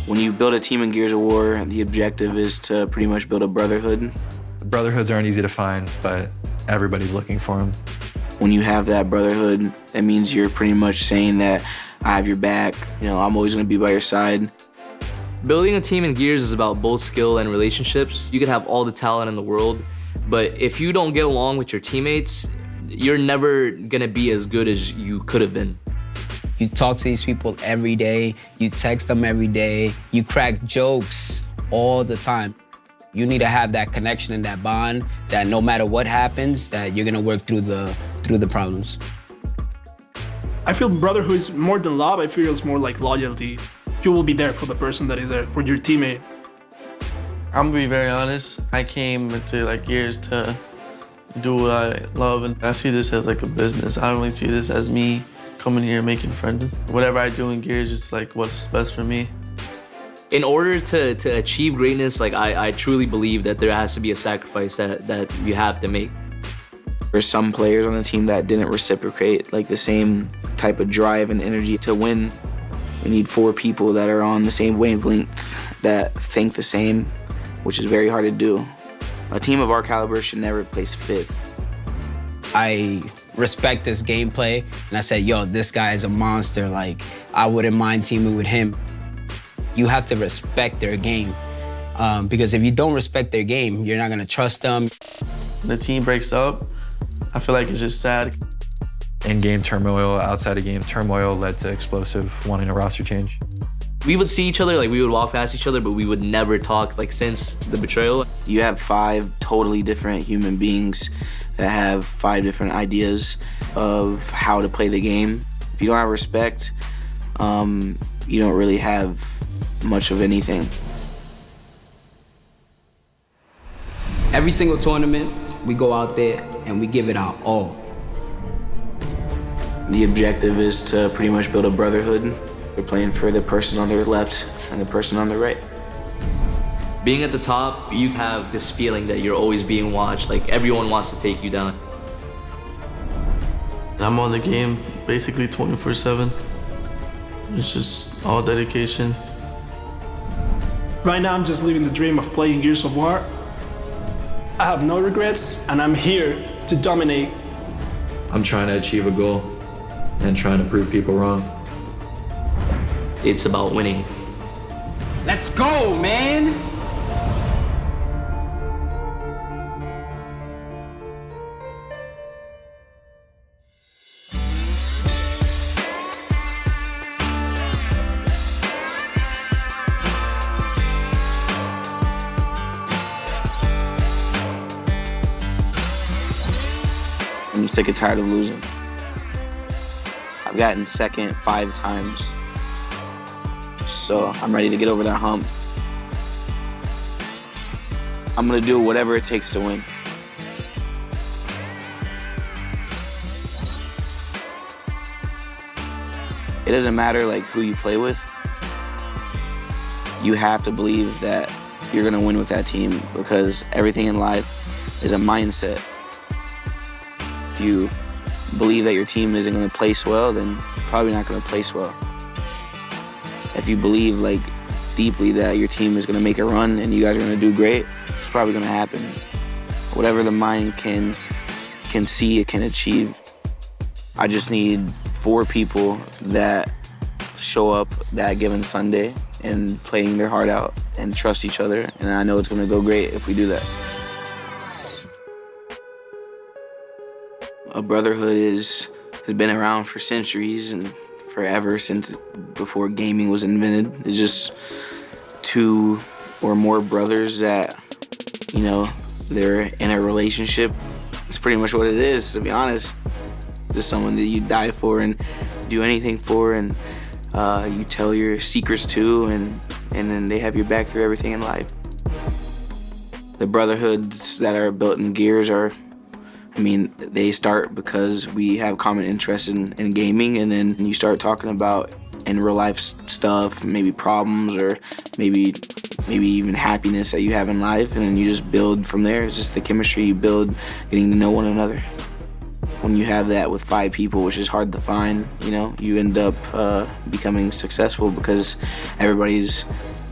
When you build a team in Gears of War, the objective is to pretty much build a brotherhood. Brotherhoods aren't easy to find, but everybody's looking for them. When you have that brotherhood, that means you're pretty much saying that I have your back, you know, I'm always gonna be by your side. Building a team in Gears is about both skill and relationships. You could have all the talent in the world, but if you don't get along with your teammates, you're never gonna be as good as you could have been. You talk to these people every day, you text them every day, you crack jokes all the time. You need to have that connection and that bond that no matter what happens, that you're gonna work through the problems. I feel brotherhood is more than love. I feel it's more like loyalty. You will be there for the person that is there, for your teammate. I'm gonna be very honest. I came into like Gears to do what I love, and I see this as like a business. I don't really see this as me coming here making friends. Whatever I do in Gears is like what's best for me. In order to achieve greatness, like I truly believe that there has to be a sacrifice that you have to make. There's some players on the team that didn't reciprocate like the same type of drive and energy to win. We need 4 people that are on the same wavelength, that think the same, which is very hard to do. A team of our caliber should never place 5th. I respect this gameplay, and I said, yo, this guy is a monster. Like, I wouldn't mind teaming with him. You have to respect their game, because if you don't respect their game, you're not gonna trust them. When the team breaks up, I feel like it's just sad. In-game turmoil, outside of game turmoil led to explosive wanting a roster change. We would see each other, like we would walk past each other, but we would never talk, like since the betrayal. You have 5 totally different human beings that have 5 different ideas of how to play the game. If you don't have respect, you don't really have much of anything. Every single tournament, we go out there and we give it our all. The objective is to pretty much build a brotherhood. We're playing for the person on the left and the person on the right. Being at the top, you have this feeling that you're always being watched, like everyone wants to take you down. I'm on the game basically 24/7. It's just all dedication. Right now, I'm just living the dream of playing Gears of War. I have no regrets, and I'm here to dominate. I'm trying to achieve a goal and trying to prove people wrong. It's about winning. Let's go, man! I'm sick and tired of losing. I've gotten second 5 times. So I'm ready to get over that hump. I'm gonna do whatever it takes to win. It doesn't matter like who you play with. You have to believe that you're gonna win with that team, because everything in life is a mindset. If you believe that your team isn't gonna place well, then you're probably not gonna place well. If you believe like deeply that your team is gonna make a run and you guys are gonna do great, it's probably gonna happen. Whatever the mind can see, it can achieve. I just need 4 people that show up that given Sunday and playing their heart out and trust each other, and I know it's gonna go great if we do that. A brotherhood has been around for centuries and forever, since before gaming was invented. It's just 2 or more brothers that, you know, they're in a relationship. It's pretty much what it is, to be honest. Just someone that you die for and do anything for, and you tell your secrets to, and then they have your back through everything in life. The brotherhoods that are built in Gears are, I mean, they start because we have common interests in gaming, and then you start talking about in real life stuff, maybe problems, or maybe even happiness that you have in life, and then you just build from there. It's just the chemistry you build, getting to know one another. When you have that with 5 people, which is hard to find, you know, you end up becoming successful because everybody's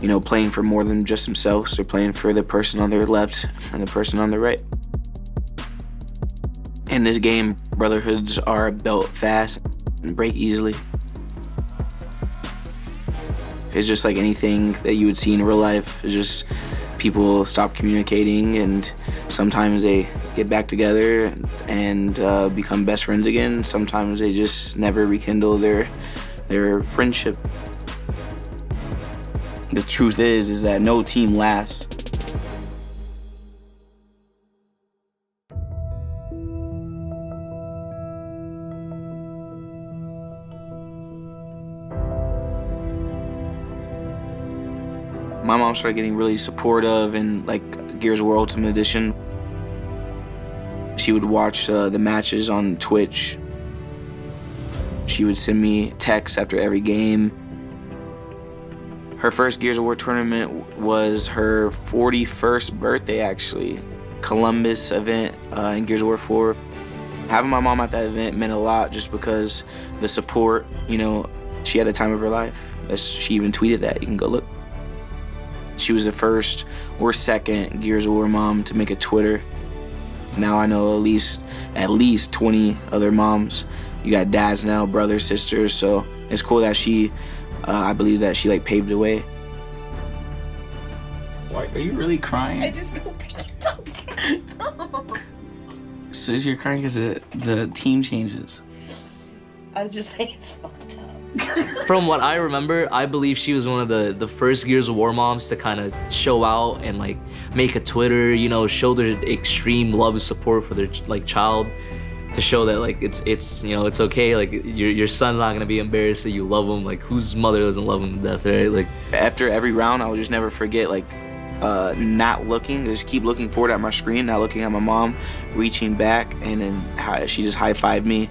you know, playing for more than just themselves. They're playing for the person on their left and the person on their right. In this game, brotherhoods are built fast and break easily. It's just like anything that you would see in real life. It's just people stop communicating, and sometimes they get back together and become best friends again. Sometimes they just never rekindle their friendship. The truth is that no team lasts. My mom started getting really supportive in like Gears of War Ultimate Edition. She would watch the matches on Twitch. She would send me texts after every game. Her first Gears of War tournament was her 41st birthday, actually. Columbus event in Gears of War 4. Having my mom at that event meant a lot just because the support, you know, she had the time of her life. She even tweeted that, you can go look. She was the first or second Gears of War mom to make a Twitter. Now I know at least 20 other moms. You got dads now, brothers, sisters, so it's cool that I believe that she like paved the way. Why are you really crying? I just don't think it's okay. So you're crying because the team changes. I just think it's fucked up. From what I remember, I believe she was one of the first Gears of War moms to kind of show out and like make a Twitter, you know, show their extreme love and support for their like child, to show that like it's you know, it's okay, like your son's not gonna be embarrassed that you love him. Like whose mother doesn't love him to death, right? Like after every round, I would just never forget like not looking, just keep looking forward at my screen, not looking at my mom, reaching back, and then she just high-fived me,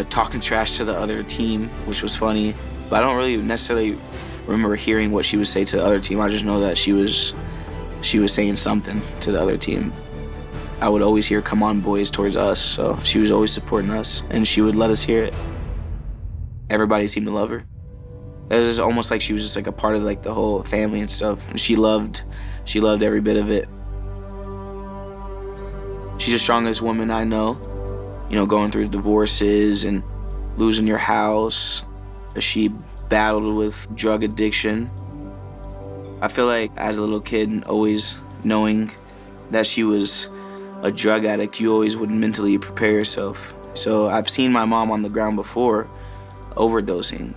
talking trash to the other team, which was funny. But I don't really necessarily remember hearing what she would say to the other team. I just know that she was saying something to the other team. I would always hear "Come on, boys" towards us, so she was always supporting us, and she would let us hear it. Everybody seemed to love her. It was almost like she was just like a part of like the whole family and stuff, and she loved every bit of it. She's the strongest woman I know, you know, going through divorces and losing your house. She battled with drug addiction. I feel like as a little kid, always knowing that she was a drug addict, you always would mentally prepare yourself. So I've seen my mom on the ground before, overdosing.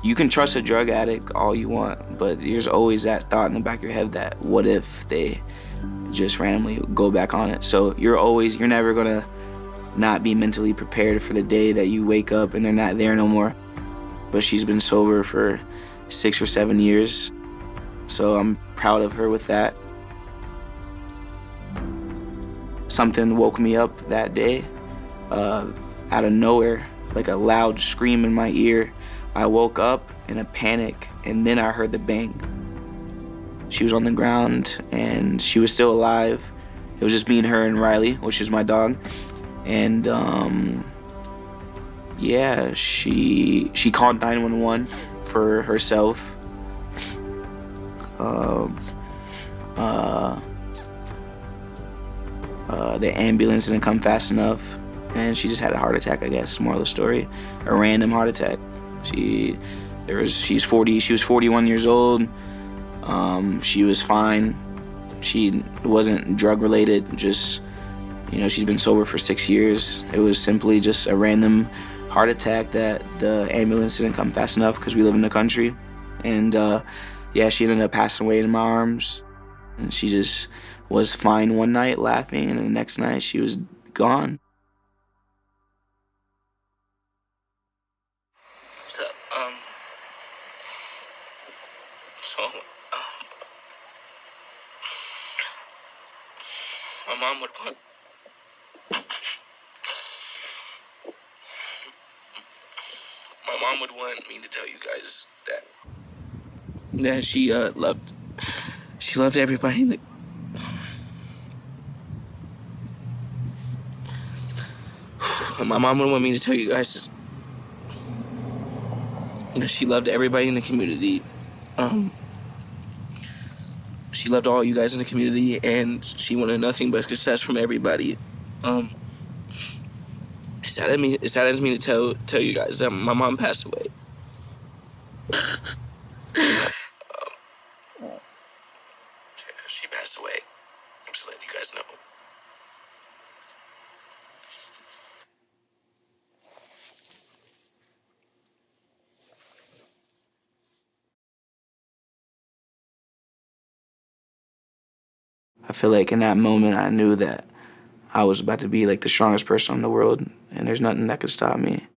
You can trust a drug addict all you want, but there's always that thought in the back of your head that what if they just randomly go back on it? So you're never gonna not be mentally prepared for the day that you wake up and they're not there no more. But she's been sober for 6 or 7 years, so I'm proud of her with that. Something woke me up that day out of nowhere, like a loud scream in my ear. I woke up in a panic, and then I heard the bang. She was on the ground, and she was still alive. It was just me and her and Riley, which is my dog. And yeah, she called 911 for herself. The ambulance didn't come fast enough, and she just had a heart attack, I guess, moral of the story. A random heart attack. She was 41 years old. She was fine. She wasn't drug related, just, you know, she's been sober for 6 years. It was simply just a random heart attack that the ambulance didn't come fast enough because we live in the country. And yeah, she ended up passing away in my arms. And she just was fine one night laughing, and the next night she was gone. What's up? My mom would want me to tell you guys that she loved everybody. My mom would want me to tell you guys that she loved everybody in the community, She loved all you guys in the community, and she wanted nothing but success from everybody. It saddens me to tell you guys that my mom passed away. She passed away. I'm just letting you guys know. I feel like in that moment I knew that I was about to be like the strongest person in the world, and there's nothing that could stop me.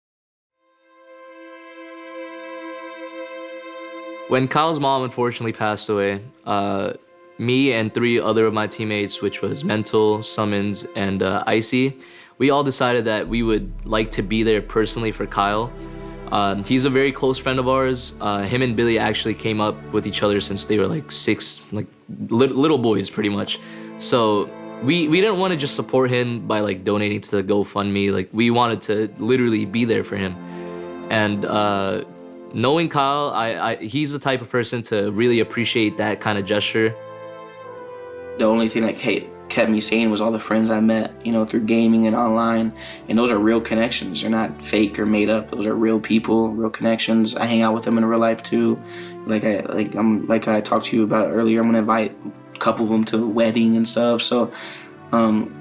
When Kyle's mom unfortunately passed away, me and 3 other of my teammates, which was Mental, Summons, and Icy, we all decided that we would like to be there personally for Kyle. He's a very close friend of ours. Him and Billy actually came up with each other since they were like 6, like little boys pretty much. So we didn't want to just support him by like donating to the GoFundMe. Like we wanted to literally be there for him. And knowing Kyle, he's the type of person to really appreciate that kind of gesture. The only thing that kept me sane was all the friends I met, you know, through gaming and online. And those are real connections. They're not fake or made up. Those are real people, real connections. I hang out with them in real life too. Like I talked to you about earlier, I'm gonna invite a couple of them to a wedding and stuff. So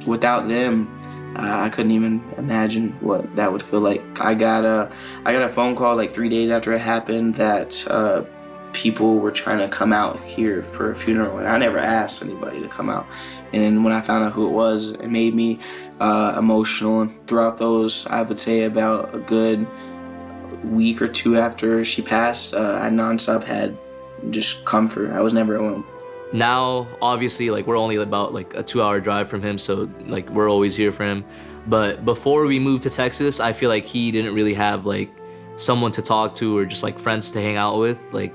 without them, I couldn't even imagine what that would feel like. I got a phone call like 3 days after it happened that people were trying to come out here for a funeral, and I never asked anybody to come out. And then when I found out who it was, it made me emotional. And throughout those, I would say about a good week or 2 after she passed, I nonstop had just comfort. I was never alone. Now, obviously, like we're only about like a 2-hour drive from him, so like we're always here for him. But before we moved to Texas, I feel like he didn't really have like someone to talk to or just like friends to hang out with, like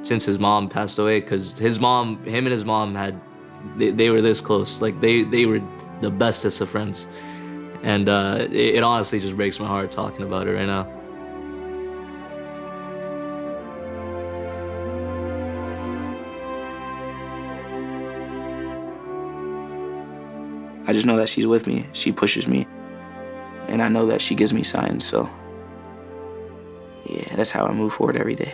since his mom passed away, because him and his mom they were this close. Like they were the bestest of friends. And it honestly just breaks my heart talking about it right now. I just know that she's with me. She pushes me. And I know that she gives me signs, so yeah, that's how I move forward every day.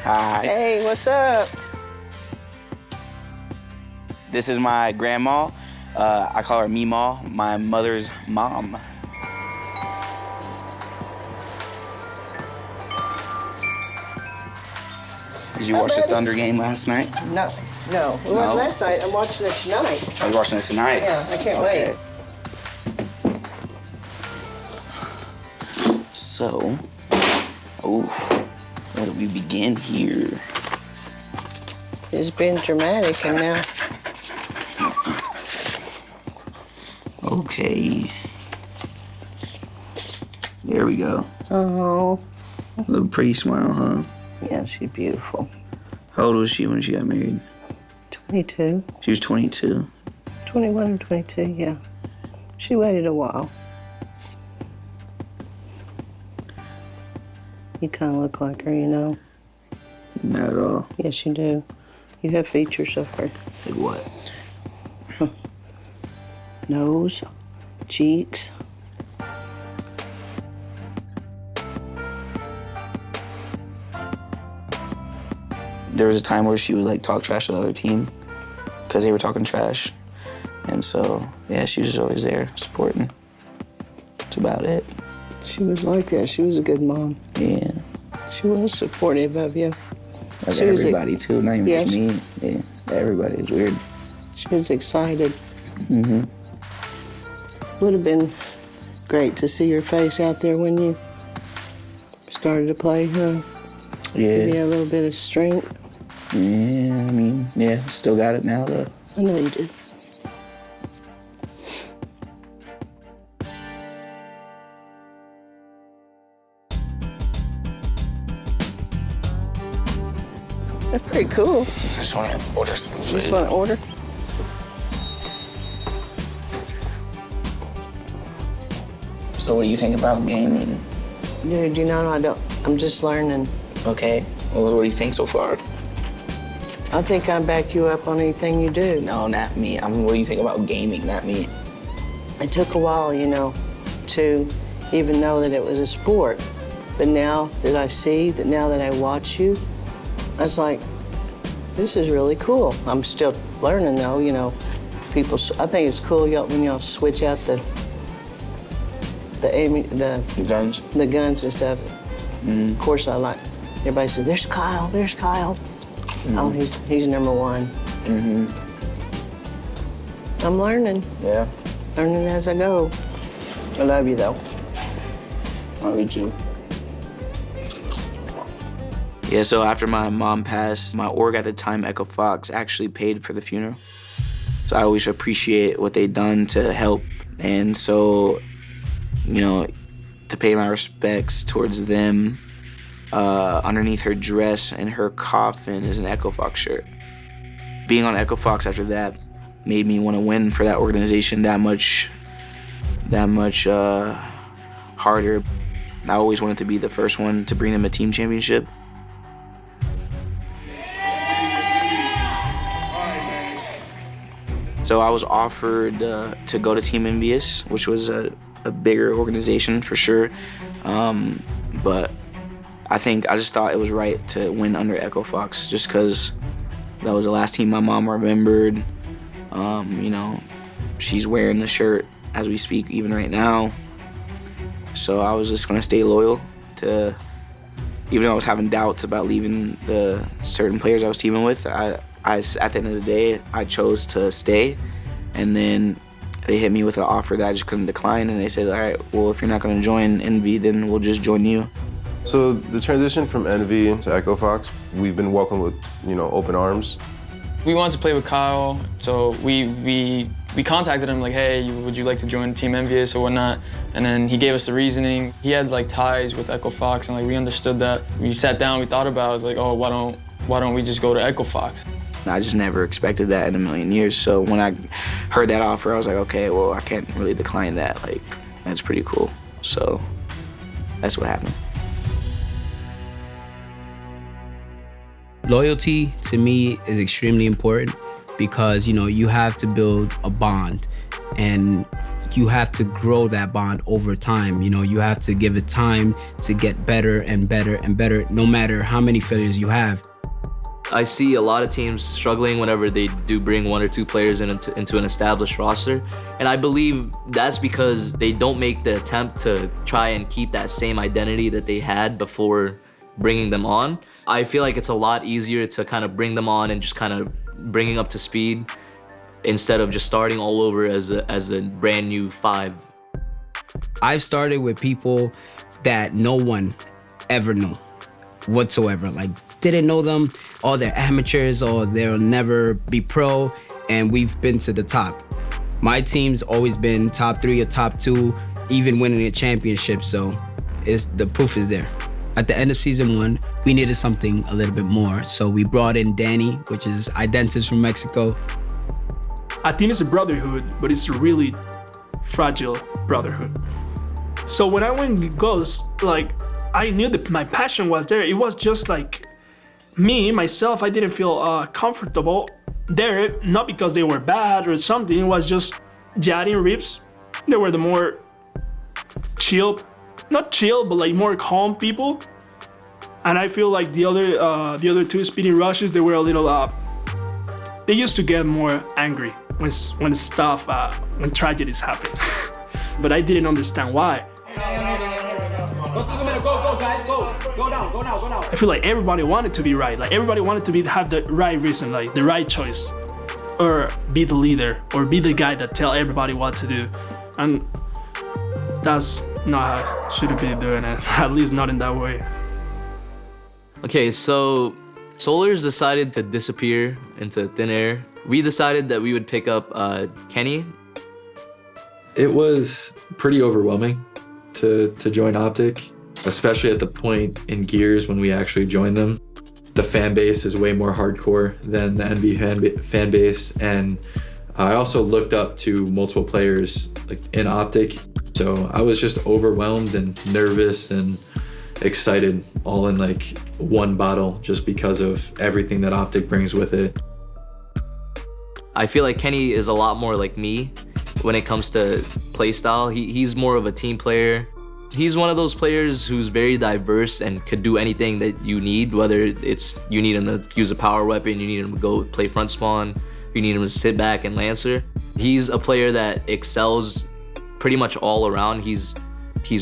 Hi. Hey, what's up? This is my grandma. I call her Meemaw, my mother's mom. Did you watch the Thunder game last night? No. We watched last night. I'm watching it tonight. Are you watching it tonight? Yeah, I can't wait. So, where do we begin here? It's been dramatic, and now. Okay. There we go. Oh. A little pretty smile, huh? Yeah, she's beautiful. How old was she when she got married? 22. She was 22. 21 or 22, yeah. She waited a while. You kind of look like her, you know? Not at all. Yes, you do. You have features of her. Like what? Nose, cheeks. There was a time where she would like talk trash to the other team because they were talking trash. And so, yeah, she was just always there supporting. That's about it. She was like that. She was a good mom. Yeah. She was supportive of you. Like everybody too, not even just me. Yeah, everybody. It's weird. She was excited. Mm-hmm. Would have been great to see your face out there when you started to play, huh? Yeah. Give you a little bit of strength. Yeah, I mean, yeah, still got it now though. I know you did. That's pretty cool. I just want to order some food. Just want to order? So what do you think about gaming? Dude, you know, I'm just learning. Okay. Well, what do you think so far? I think I back you up on anything you do. No, not me. I mean, what do you think about gaming, not me? It took a while, you know, to even know that it was a sport. But now that I see, that now that I watch you, I was like, this is really cool. I'm still learning though, you know. I think it's cool when y'all switch out the Guns? The guns and stuff. Of course, I like, everybody says, there's Kyle, there's Kyle. Oh, he's number one. I'm learning. Yeah. Learning as I go. I love you though. I love you too. Yeah, so after my mom passed, my org at the time, Echo Fox, actually paid for the funeral. So I always appreciate what they've done to help. And so, you know, to pay my respects towards them, underneath her dress and her coffin is an Echo Fox shirt. Being on Echo Fox after that made me want to win for that organization that much harder. I always wanted to be the first one to bring them a team championship. So I was offered to go to Team Envious, which was a bigger organization for sure. But I just thought it was right to win under Echo Fox just because that was the last team my mom remembered. You know, she's wearing the shirt as we speak even right now. So I was just gonna stay loyal to, even though I was having doubts about leaving the certain players I was teaming with, at the end of the day, I chose to stay. And then they hit me with an offer that I just couldn't decline, and they said, all right, well, if you're not gonna join Envy, then we'll just join you. So the transition from Envy to Echo Fox, we've been welcomed with, you know, open arms. We wanted to play with Kyle, so we contacted him like, hey, would you like to join Team Envious or whatnot? And then he gave us the reasoning. He had like ties with Echo Fox, and like we understood that. We sat down, we thought about it, it was like, oh, why don't we just go to Echo Fox? I just never expected that in a million years. So when I heard that offer, I was like, okay, well, I can't really decline that. Like, that's pretty cool. So that's what happened. Loyalty to me is extremely important because, you know, you have to build a bond and you have to grow that bond over time. You know, you have to give it time to get better and better and better, no matter how many failures you have. I see a lot of teams struggling whenever they do bring one or two players into an established roster. And I believe that's because they don't make the attempt to try and keep that same identity that they had before bringing them on. I feel like it's a lot easier to kind of bring them on and just kind of bringing up to speed instead of just starting all over as a brand new 5. I've started with people that no one ever knew whatsoever. Like, didn't know them, or they're amateurs, or they'll never be pro, and we've been to the top. My team's always been top 3 or top 2, even winning a championship, so the proof is there. At the end of season 1, we needed something a little bit more, so we brought in Danny, which is ÄgÄɗɛcɛʀ from Mexico. A team is a brotherhood, but it's a really fragile brotherhood. So when I went Ghost, like, I knew that my passion was there. It was just like myself, I didn't feel comfortable there, not because they were bad or something. It was just Jadi and Rips. They were the more chill, not chill, but like more calm people. And I feel like the other two speedy rushes, they were a little they used to get more angry when stuff when tragedies happen. But I didn't understand why. I feel like everybody wanted to be right. Like everybody wanted to have the right reason, like the right choice, or be the leader, or be the guy that tell everybody what to do. And that's not how I should be doing it. At least not in that way. Okay, so Solars decided to disappear into thin air. We decided that we would pick up Kenny. It was pretty overwhelming to join Optic, especially at the point in Gears when we actually joined them. the fan base is way more hardcore than the NV fan base, and I also looked up to multiple players like in Optic, so I was just overwhelmed and nervous and excited all in like one bottle just because of everything that Optic brings with it. I feel like Kenny is a lot more like me when it comes to play style. He's more of a team player. He's one of those players who's very diverse and could do anything that you need, whether it's you need him to use a power weapon, you need him to go play front spawn, you need him to sit back and Lancer. He's a player that excels pretty much all around. He's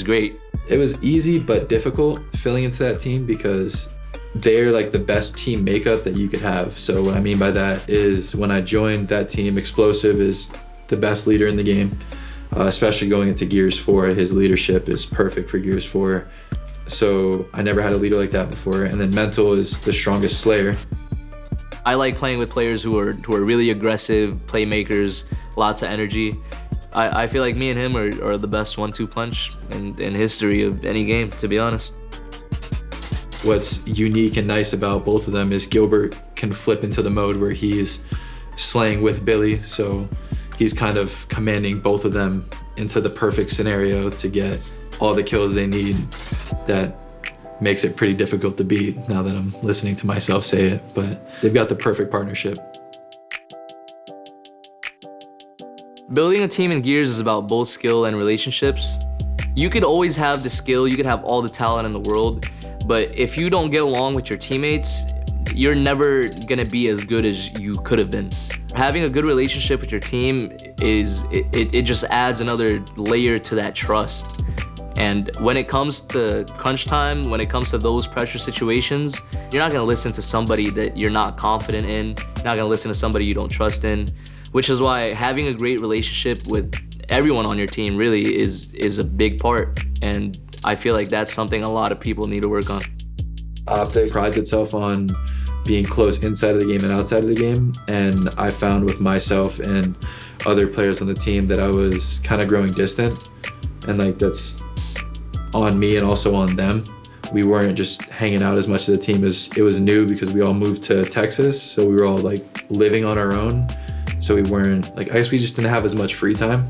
great. It was easy but difficult filling into that team because they're like the best team makeup that you could have. So what I mean by that is when I joined that team, Explosive is the best leader in the game. Especially going into Gears 4, his leadership is perfect for Gears 4. So I never had a leader like that before. And then Mental is the strongest Slayer. I like playing with players who are really aggressive, playmakers, lots of energy. I feel like me and him are the best 1-2 punch in history of any game, to be honest. What's unique and nice about both of them is Gilbert can flip into the mode where he's slaying with Billy. So he's kind of commanding both of them into the perfect scenario to get all the kills they need. That makes it pretty difficult to beat now that I'm listening to myself say it, but they've got the perfect partnership. Building a team in Gears is about both skill and relationships. You could always have the skill, you could have all the talent in the world, but if you don't get along with your teammates, you're never gonna be as good as you could have been. Having a good relationship with your team it just adds another layer to that trust. And when it comes to crunch time, when it comes to those pressure situations, you're not gonna listen to somebody that you're not confident in. You're not gonna listen to somebody you don't trust in, which is why having a great relationship with everyone on your team really is a big part. And I feel like that's something a lot of people need to work on. Optic prides itself on being close inside of the game and outside of the game, and I found with myself and other players on the team that I was kind of growing distant, and like that's on me and also on them. We weren't just hanging out as much as a team. It was new because we all moved to Texas, so we were all like living on our own, so we weren't like, I guess we just didn't have as much free time,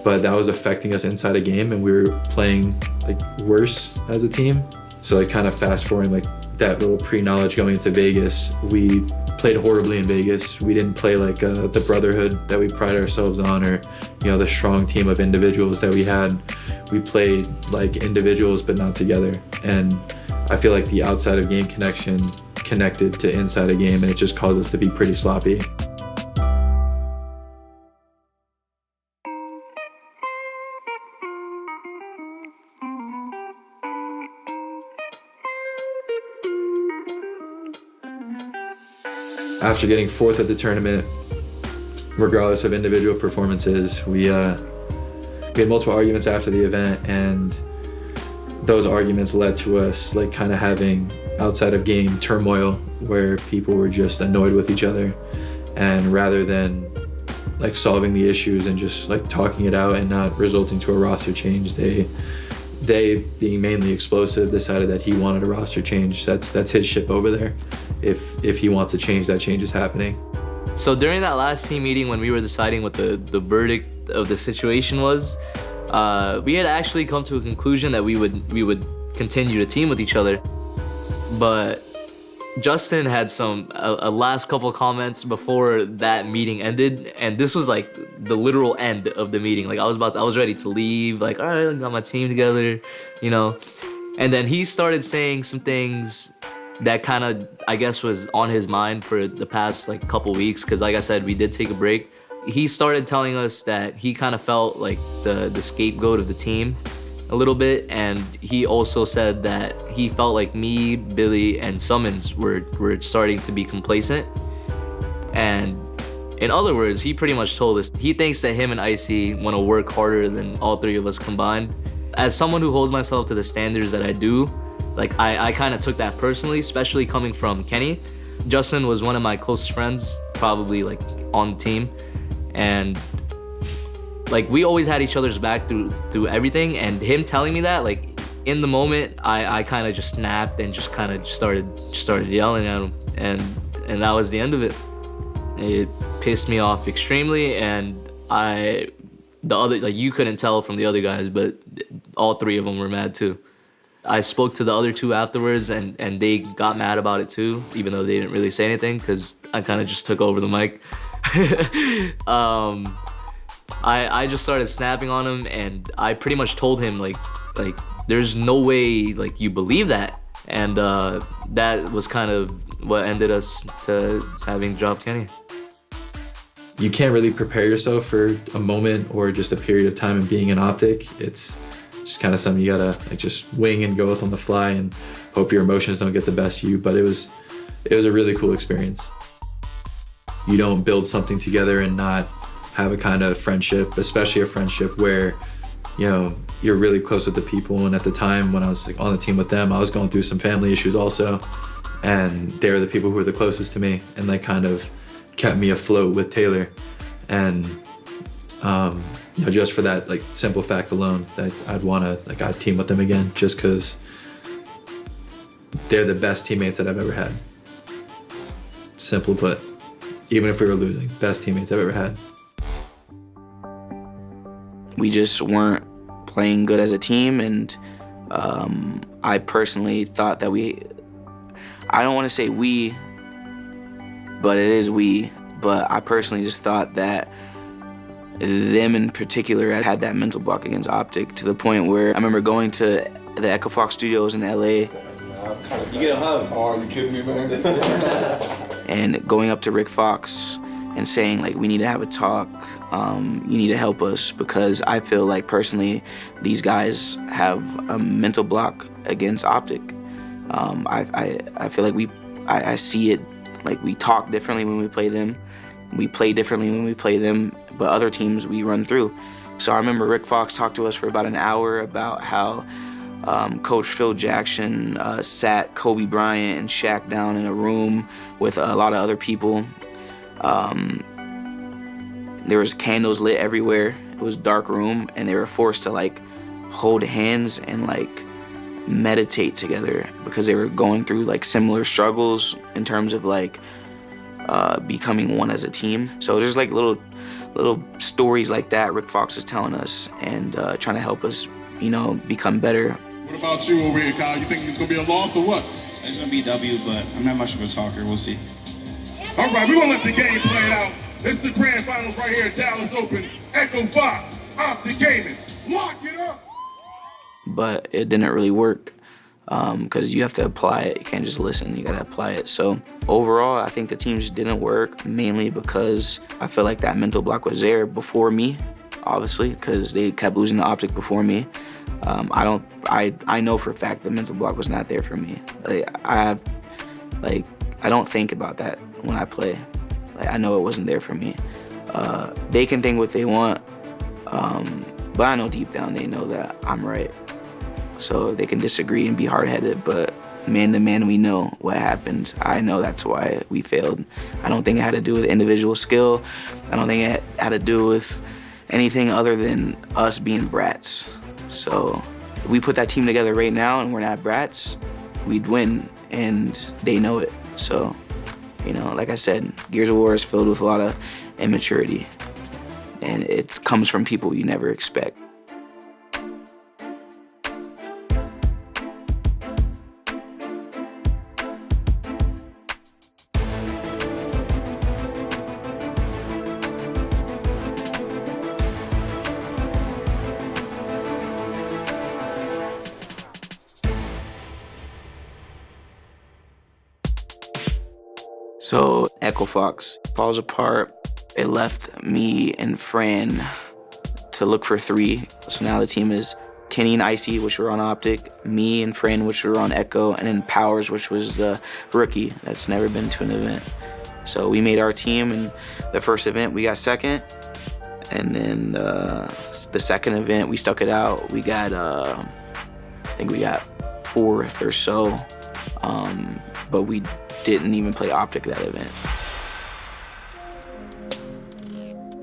but that was affecting us inside a game, and we were playing like worse as a team. So like kind of fast forwarding like that little pre-knowledge going into Vegas, we played horribly in Vegas. We didn't play like the brotherhood that we pride ourselves on, or the strong team of individuals that we had. We played like individuals but not together, and I feel like the outside of game connection connected to inside a game, and it just caused us to be pretty sloppy. After getting 4th at the tournament, regardless of individual performances, we had multiple arguments after the event, and those arguments led to us like kind of having outside of game turmoil where people were just annoyed with each other, and rather than like solving the issues and just like talking it out and not resulting to a roster change, they being mainly Explosive decided that he wanted a roster change. That's his ship over there. If he wants a change, that change is happening. So during that last team meeting when we were deciding what the verdict of the situation was, we had actually come to a conclusion that we would continue to team with each other. But Justin had a last couple comments before that meeting ended, and this was like the literal end of the meeting. Like I was ready to leave, like, all right, I got my team together, and then he started saying some things that kind of, I guess, was on his mind for the past like couple weeks, because like I said, we did take a break. He started telling us that he kind of felt like the scapegoat of the team a little bit, and he also said that he felt like me, Billy, and Summons were starting to be complacent. And in other words, he pretty much told us he thinks that him and Icy want to work harder than all three of us combined. As someone who holds myself to the standards that I do, like I kind of took that personally, especially coming from Kenny. Justin was one of my closest friends, probably like on the team, and like we always had each other's back through everything. And him telling me that, like, In the moment, I kind of just snapped and just kind of started yelling at him, and that was the end of it. It pissed me off extremely, and you couldn't tell from the other guys, but all three of them were mad too. I spoke to the other two afterwards, and they got mad about it too, even though they didn't really say anything, because I kind of just took over the mic. I just started snapping on him, and I pretty much told him like there's no way like you believe that, and that was kind of what ended us to having drop Kenny. You can't really prepare yourself for a moment or just a period of time and being an optic. It's just kind of something you gotta like just wing and go with on the fly and hope your emotions don't get the best of you. But it was a really cool experience. You don't build something together and not have a kind of friendship, especially a friendship where, you know, you're really close with the people. And at the time when I was like on the team with them, I was going through some family issues also, and they were the people who were the closest to me, and they kind of kept me afloat with Taylor. And you know, just for that like simple fact alone, that I'd team with them again, just because they're the best teammates that I've ever had. Simple put, even if we were losing, best teammates I've ever had. We just weren't playing good as a team, and I personally thought that I don't want to say we, but it is we, but I personally just thought that them in particular had that mental block against Optic, to the point where I remember going to the Echo Fox studios in LA. You get a hug. Oh, are you kidding me, man? And going up to Rick Fox and saying like, we need to have a talk, you need to help us, because I feel like personally these guys have a mental block against Optic. I feel like I see it, like we talk differently when we play them, we play differently when we play them, but other teams we run through. So I remember Rick Fox talked to us for about an hour about how Coach Phil Jackson sat Kobe Bryant and Shaq down in a room with a lot of other people. There was candles lit everywhere. It was a dark room, and they were forced to like hold hands and like meditate together because they were going through like similar struggles in terms of like becoming one as a team. So there's like little stories like that Rick Fox is telling us and trying to help us, you know, become better. What about you over here, Kyle? You think it's gonna be a loss or what? It's gonna be W, but I'm not much of a talker. We'll see. All right, we're gonna let the game play it out. It's the grand finals right here at Dallas Open. Echo Fox, Optic Gaming. Lock it up. But it didn't really work because you have to apply it. You can't just listen, you gotta apply it. So overall, I think the team just didn't work, mainly because I feel like that mental block was there before me, obviously, because they kept losing the Optic before me. I know for a fact the mental block was not there for me. I don't think about that when I play. Like, I know it wasn't there for me. They can think what they want, but I know deep down they know that I'm right. So they can disagree and be hard-headed, but man to man, we know what happened. I know that's why we failed. I don't think it had to do with individual skill. I don't think it had to do with anything other than us being brats. So if we put that team together right now and we're not brats, we'd win, and they know it. So, you know, like I said, Gears of War is filled with a lot of immaturity, and it comes from people you never expect. So Echo Fox falls apart. It left me and Fran to look for 3. So now the team is Kenny and Icy, which were on Optic, me and Fran, which were on Echo, and then Powers, which was the rookie that's never been to an event. So we made our team, and the first event we got second, and then the second event we stuck it out. We got, I think we got 4th or so, but we didn't even play Optic that event.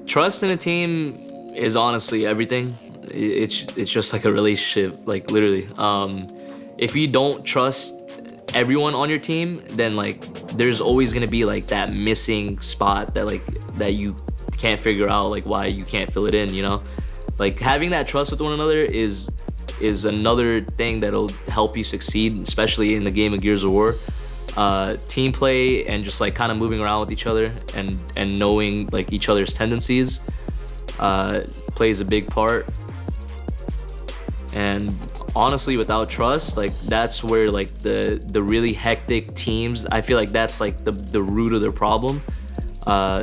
Trust in a team is honestly everything. it's just like a relationship, like literally. If you don't trust everyone on your team, then like there's always gonna be like that missing spot that you can't figure out like why you can't fill it in, you know? Like having that trust with one another is another thing that'll help you succeed, especially in the game of Gears of War. Team play and just like kind of moving around with each other and knowing like each other's tendencies plays a big part. And honestly, without trust, like that's where like the really hectic teams, I feel like that's like the root of their problem,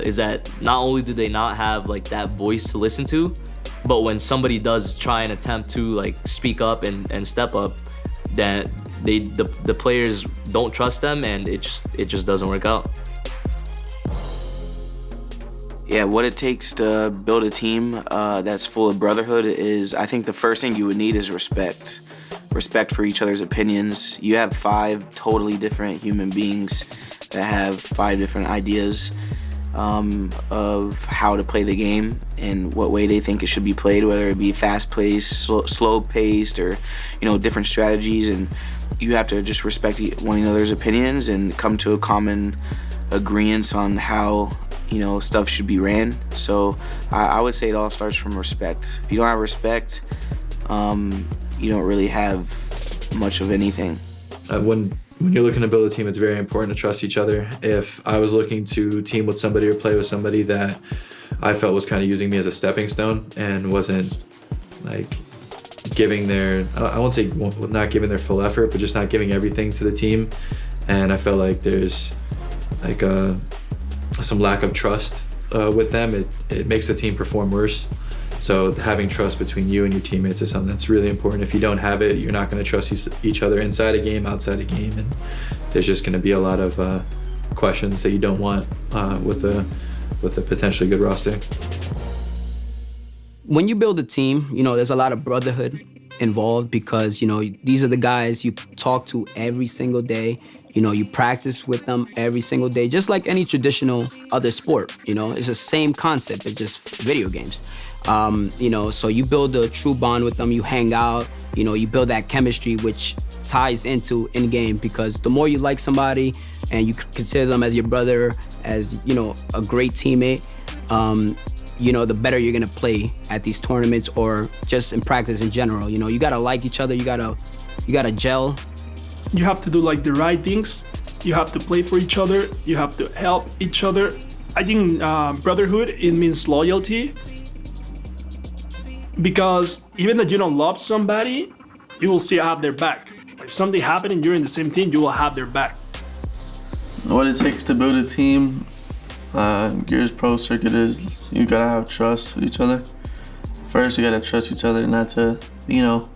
is that not only do they not have like that voice to listen to, but when somebody does try and attempt to like speak up and step up, then the players don't trust them, and it just doesn't work out. Yeah, what it takes to build a team that's full of brotherhood is, I think the first thing you would need is respect. Respect for each other's opinions. You have 5 totally different human beings that have 5 different ideas of how to play the game and what way they think it should be played, whether it be fast-paced, slow-paced, or, you know, different strategies. And you have to just respect one another's opinions and come to a common agreement on how, you know, stuff should be ran. So I would say it all starts from respect. If you don't have respect, you don't really have much of anything. When you're looking to build a team, it's very important to trust each other. If I was looking to team with somebody or play with somebody that I felt was kind of using me as a stepping stone and wasn't like giving their, I won't say not giving their full effort, but just not giving everything to the team, and I felt like there's like some lack of trust with them, it makes the team perform worse. So having trust between you and your teammates is something that's really important. If you don't have it, you're not going to trust each other inside a game, outside a game, and there's just going to be a lot of questions that you don't want with a potentially good roster. When you build a team, you know, there's a lot of brotherhood involved because, you know, these are the guys you talk to every single day. You know, you practice with them every single day, just like any traditional other sport, you know, it's the same concept, it's just video games. You know, so you build a true bond with them, you hang out, you know, you build that chemistry, which ties into in-game, because the more you like somebody and you consider them as your brother, as, you know, a great teammate, you know, the better you're gonna play at these tournaments or just in practice in general. You know, you gotta like each other, you gotta gel. You have to do like the right things. You have to play for each other. You have to help each other. I think brotherhood, it means loyalty. Because even that you don't love somebody, you will still have their back. If something happened and you're in the same team, you will have their back. What it takes to build a team, Gears Pro Circuit, is you gotta have trust with each other. First, you gotta trust each other not to, you know,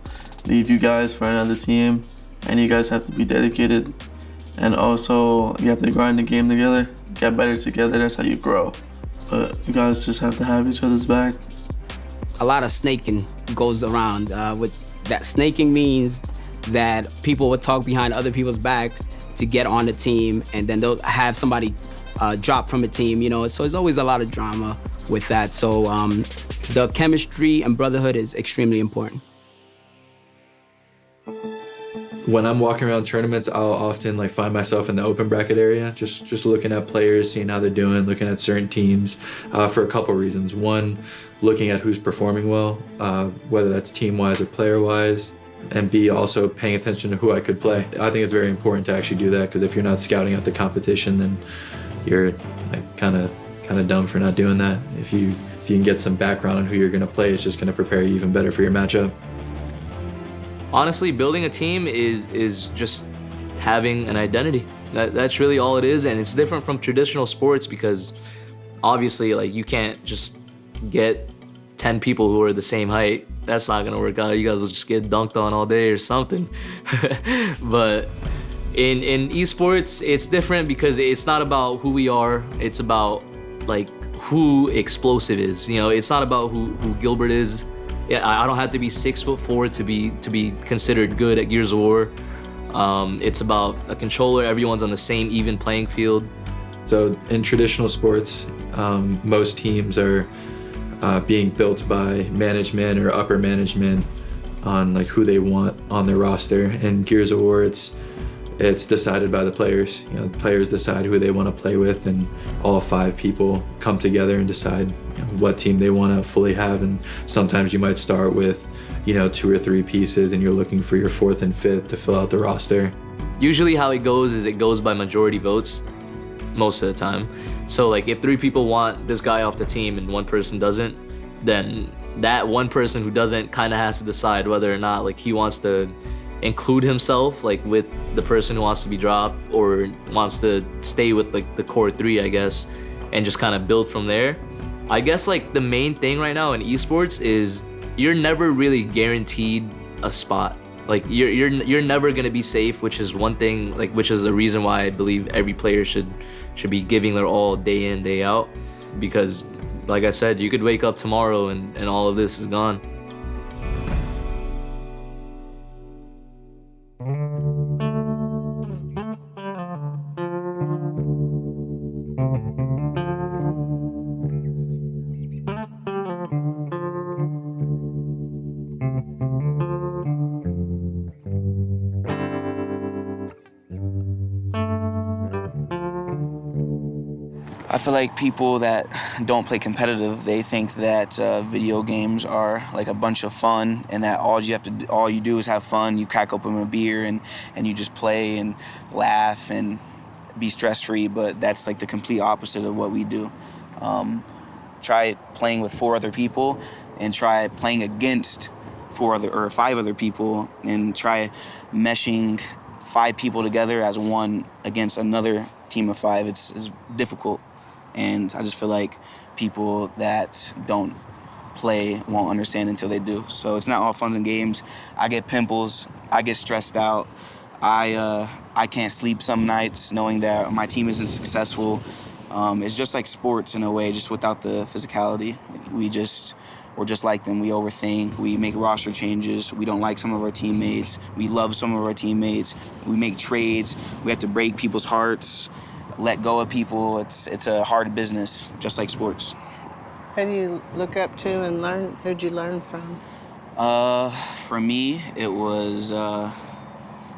leave you guys for another team. And you guys have to be dedicated. And also, you have to grind the game together, get better together, that's how you grow. But you guys just have to have each other's back. A lot of snaking goes around. With that, snaking means that people would talk behind other people's backs to get on the team, and then they'll have somebody drop from a team, you know, so there's always a lot of drama with that. So the chemistry and brotherhood is extremely important. When I'm walking around tournaments, I'll often like find myself in the open bracket area, just looking at players, seeing how they're doing, looking at certain teams for a couple reasons. One, looking at who's performing well, whether that's team-wise or player-wise, and B, also paying attention to who I could play. I think it's very important to actually do that, because if you're not scouting out the competition, then you're like kind of dumb for not doing that. If you can get some background on who you're going to play, it's just going to prepare you even better for your matchup. Honestly, building a team is just having an identity. That's really all it is, and it's different from traditional sports because obviously, like, you can't just get 10 people who are the same height. That's not gonna work out. You guys will just get dunked on all day or something. But in esports, it's different because it's not about who we are. It's about like who Explosive is. You know, it's not about who Gilbert is. Yeah, I don't have to be 6'4" to be considered good at Gears of War. It's about a controller. Everyone's on the same even playing field. So in traditional sports, most teams are being built by management or upper management on like who they want on their roster. In Gears of War, it's decided by the players. You know, the players decide who they want to play with, and all 5 people come together and decide, you know, what team they want to fully have. And sometimes you might start with, you know, 2 or 3 pieces, and you're looking for your 4th and 5th to fill out the roster. Usually how it goes is it goes by majority votes most of the time. So like if 3 people want this guy off the team and 1 person doesn't, then that 1 person who doesn't kind of has to decide whether or not like he wants to include himself like with the person who wants to be dropped, or wants to stay with like the core 3, I guess, and just kind of build from there. I guess like the main thing right now in esports is you're never really guaranteed a spot. Like you're never gonna be safe, which is one thing, like which is the reason why I believe every player should be giving their all day in, day out. Because like I said, you could wake up tomorrow and all of this is gone. I feel like people that don't play competitive, they think that video games are like a bunch of fun, and that all you do is have fun. You crack open a beer and you just play and laugh and be stress-free. But that's like the complete opposite of what we do. Try playing with 4 other people, and try playing against 5 other people, and try meshing 5 people together as one against another team of 5. It's difficult. And I just feel like people that don't play won't understand until they do. So it's not all fun and games. I get pimples, I get stressed out. I can't sleep some nights knowing that my team isn't successful. It's just like sports in a way, just without the physicality. We're just like them. We overthink, we make roster changes, we don't like some of our teammates, we love some of our teammates, we make trades, we have to break people's hearts, let go of people. It's a hard business, just like sports. Who do you look up to and learn? Who'd you learn from? For me, it was, I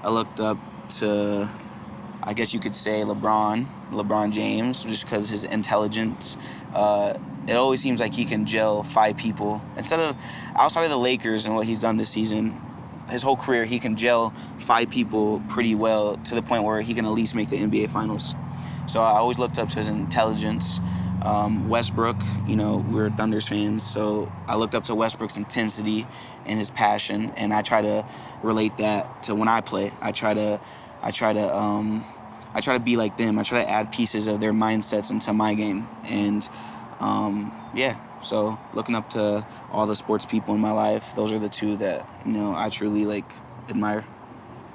looked up to, I guess you could say LeBron James, just because his intelligence. It always seems like he can gel 5 people. Outside of the Lakers and what he's done this season, his whole career, he can gel 5 people pretty well to the point where he can at least make the NBA Finals. So I always looked up to his intelligence. Westbrook, you know, we're Thunders fans, so I looked up to Westbrook's intensity and his passion, and I try to relate that to when I play. I try to be like them. I try to add pieces of their mindsets into my game, and yeah. So looking up to all the sports people in my life, those are the 2 that, you know, I truly like admire.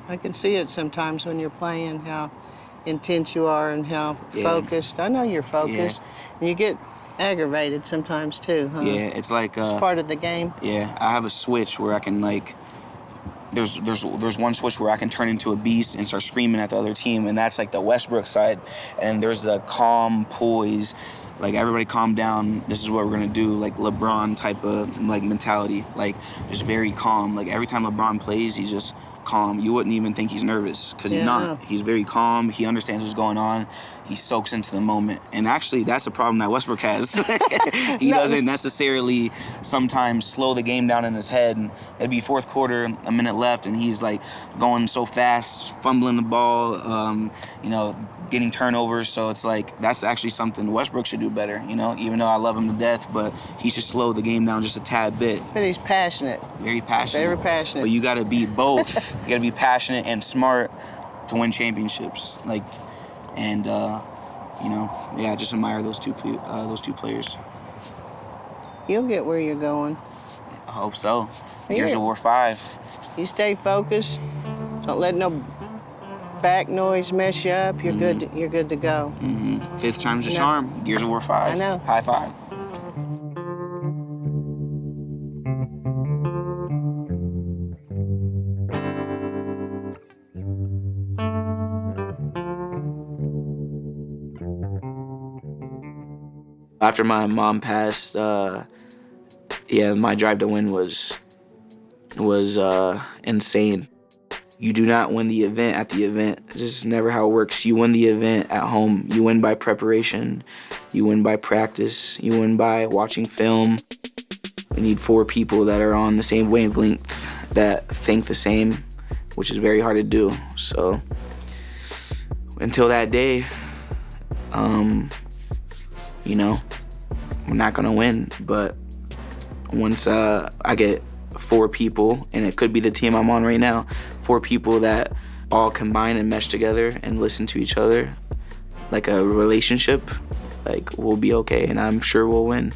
I can see it sometimes when you're playing, how intense you are and how focused. I know you're focused. And you get aggravated sometimes too, huh? Yeah, it's like it's part of the game. Yeah, I have a switch where I can like, there's one switch where I can turn into a beast and start screaming at the other team, and that's like the Westbrook side. And there's the calm poise, like everybody calm down, this is what we're gonna do, like LeBron type of like mentality, like just very calm. Like every time LeBron plays, he's just calm. You wouldn't even think he's nervous, because he's not. He's very calm, he understands what's going on, he soaks into the moment. And actually that's a problem that Westbrook has. He doesn't necessarily sometimes slow the game down in his head, and it'd be 4th quarter, a minute left, and he's like going so fast, fumbling the ball, you know, getting turnovers. So it's like, that's actually something Westbrook should do better, you know, even though I love him to death, but he should slow the game down just a tad bit. But he's passionate. Very passionate. Very passionate. But you gotta be both. You gotta be passionate and smart to win championships. Like, and you know, yeah, I just admire those two players. You'll get where you're going. I hope so. Gears of War 5. You stay focused. Don't let no back noise mess you up. You're good. You're good to go. 5th time's the charm. Gears of War 5. I know. High 5. After my mom passed, yeah, my drive to win was insane. You do not win the event at the event. This is never how it works. You win the event at home. You win by preparation. You win by practice. You win by watching film. We need 4 people that are on the same wavelength, that think the same, which is very hard to do. So until that day, you know, we're not gonna win. But once I get 4 people, and it could be the team I'm on right now, 4 people that all combine and mesh together and listen to each other like a relationship, like, we'll be okay, and I'm sure we'll win.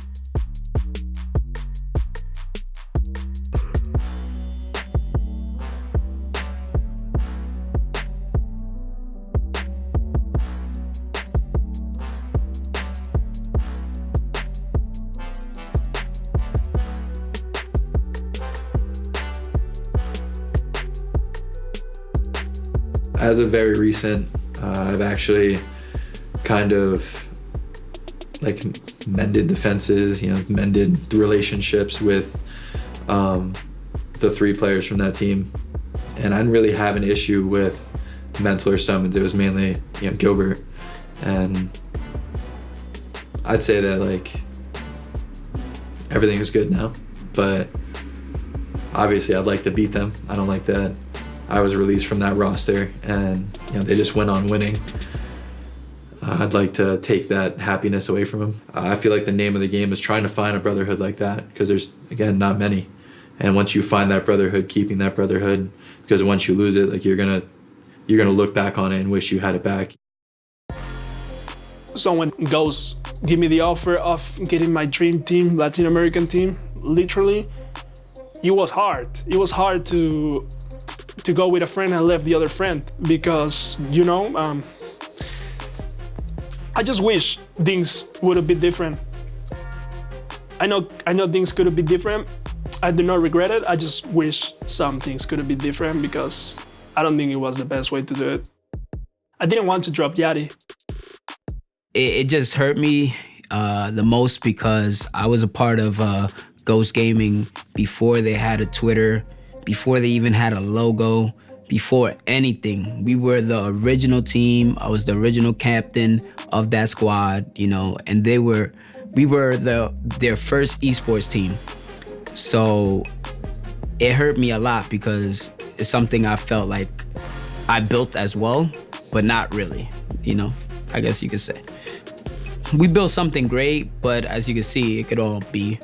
As of very recent, I've actually kind of like mended the fences, you know, mended the relationships with the 3 players from that team. And I didn't really have an issue with mental or summons. It was mainly, you know, Gilbert. And I'd say that like everything is good now, but obviously I'd like to beat them. I don't like that I was released from that roster and, you know, they just went on winning. I'd like to take that happiness away from them. I feel like the name of the game is trying to find a brotherhood like that, because there's, again, not many. And once you find that brotherhood, keeping that brotherhood, because once you lose it, like, you're gonna look back on it and wish you had it back. Someone goes, give me the offer of getting my dream team, Latin American team, literally, it was hard. It was hard to go with a friend and left the other friend, because, you know, I just wish things would have been different. I know things could have been different. I do not regret it. I just wish some things could have been different, because I don't think it was the best way to do it. I didn't want to drop Yadi. It just hurt me the most, because I was a part of Ghost Gaming before they had a Twitter, before they even had a logo, before anything. We were the original team. I was the original captain of that squad, you know, and we were their first esports team. So it hurt me a lot, because it's something I felt like I built as well, but not really, you know, I guess you could say. We built something great, but as you can see, it could all be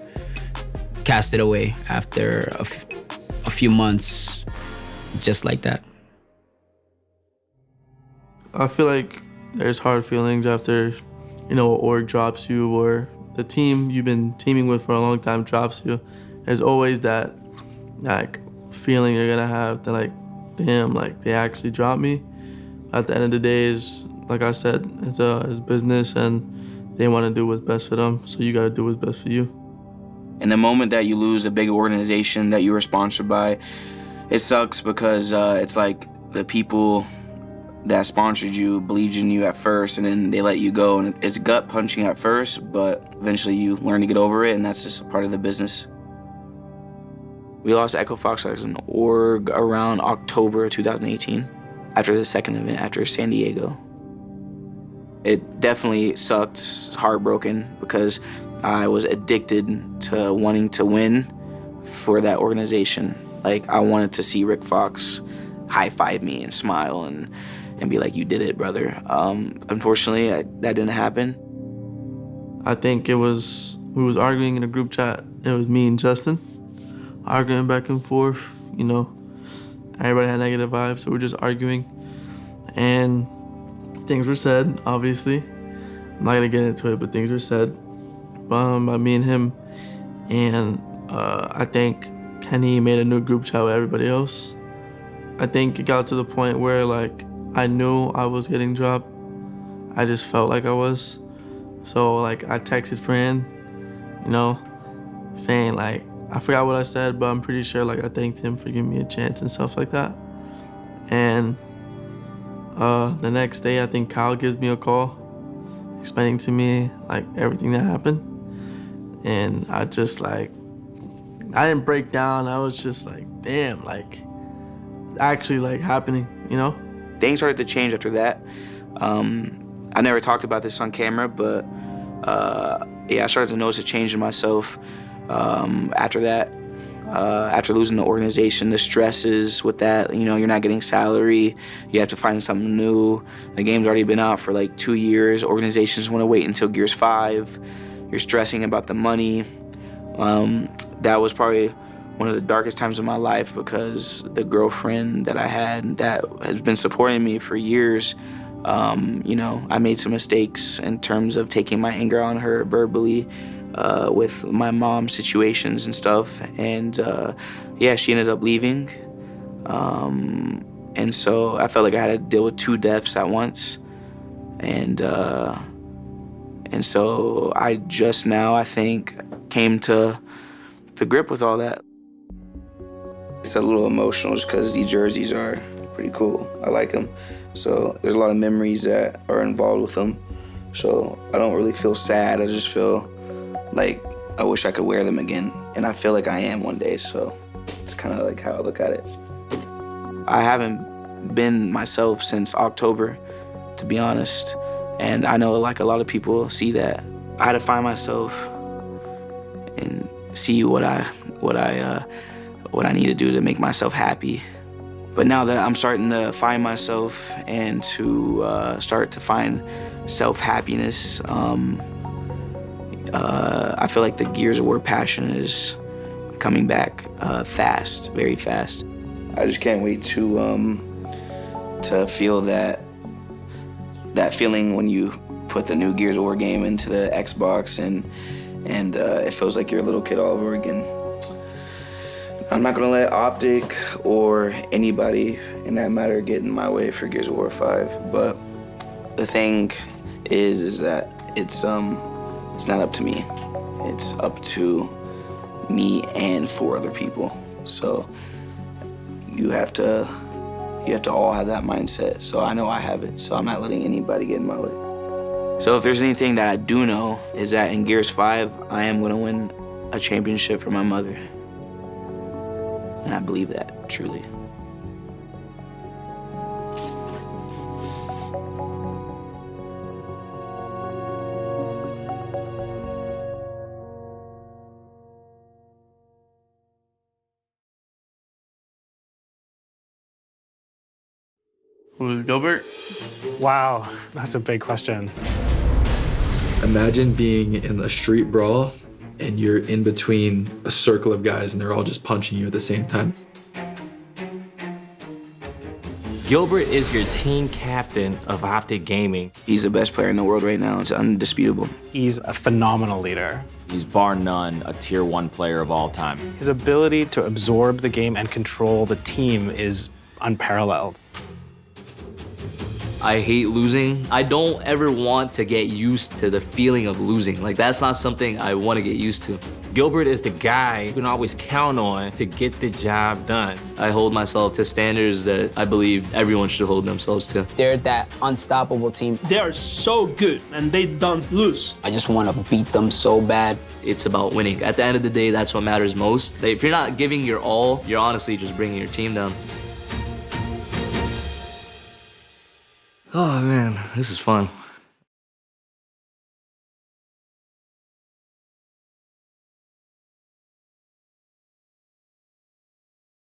casted away after a few months, just like that. I feel like there's hard feelings after, you know, org drops you, or the team you've been teaming with for a long time drops you. There's always that, like, feeling you're gonna have that, like, damn, like, they actually dropped me. At the end of the day, is, like I said, it's business, and they want to do what's best for them, so you gotta do what's best for you. In the moment that you lose a big organization that you were sponsored by, it sucks, because it's like the people that sponsored you believed in you at first, and then they let you go, and it's gut punching at first, but eventually you learn to get over it, and that's just a part of the business. We lost Echo Fox as an org around October 2018, after the second event, after San Diego. It definitely sucked, heartbroken, because I was addicted to wanting to win for that organization. Like, I wanted to see Rick Fox high-five me and smile and be like, you did it, brother. Unfortunately, that didn't happen. I think we was arguing in a group chat. It was me and Justin, arguing back and forth, you know. Everybody had negative vibes, so we're just arguing. And things were said, obviously. I'm not gonna get into it, but things were said by me and him. And I think Kenny made a new group chat with everybody else. I think it got to the point where, like, I knew I was getting dropped. I just felt like I was. So, like, I texted Fran, you know, saying, like, I forgot what I said, but I'm pretty sure, like, I thanked him for giving me a chance and stuff like that. And the next day, I think Kyle gives me a call, explaining to me, like, everything that happened. And I just, like, I didn't break down. I was just like, damn, like, actually like happening, you know? Things started to change after that. I never talked about this on camera, but yeah, I started to notice a change in myself after that. After losing the organization, the stresses with that, you know, you're not getting salary, you have to find something new. The game's already been out for like 2 years. Organizations want to wait until Gears 5. You're stressing about the money. That was probably one of the darkest times of my life because the girlfriend that I had that has been supporting me for years, you know, I made some mistakes in terms of taking my anger on her verbally with my mom's situations and stuff. And yeah, she ended up leaving. And so I felt like I had to deal with 2 deaths at once. And so I just now, I think, came to the grip with all that. It's a little emotional just because these jerseys are pretty cool. I like them. So there's a lot of memories that are involved with them. So I don't really feel sad. I just feel like I wish I could wear them again. And I feel like I am one day. So it's kind of like how I look at it. I haven't been myself since October, to be honest. And I know like a lot of people see that. I had to find myself and see what I need to do to make myself happy. But now that I'm starting to find myself and to start to find self-happiness, I feel like the Gears of War passion is coming back fast, very fast. I just can't wait to feel that feeling when you put the new Gears of War game into the Xbox and it feels like you're a little kid all over again. I'm not gonna let Optic or anybody in that matter get in my way for Gears of War 5, but the thing is that it's not up to me. It's up to me and 4 other people. So you have to all have that mindset. So I know I have it, so I'm not letting anybody get in my way. So if there's anything that I do know is that in Gears 5, I am gonna win a championship for my mother. And I believe that, truly. Who's Gilbert? Wow, that's a big question. Imagine being in a street brawl and you're in between a circle of guys and they're all just punching you at the same time. Gilbert is your team captain of Optic Gaming. He's the best player in the world right now. It's undisputable. He's a phenomenal leader. He's bar none a tier 1 player of all time. His ability to absorb the game and control the team is unparalleled. I hate losing. I don't ever want to get used to the feeling of losing. Like, that's not something I want to get used to. Gilbert is the guy you can always count on to get the job done. I hold myself to standards that I believe everyone should hold themselves to. They're that unstoppable team. They are so good, and they don't lose. I just want to beat them so bad. It's about winning. At the end of the day, that's what matters most. Like, if you're not giving your all, you're honestly just bringing your team down. Oh man, this is fun.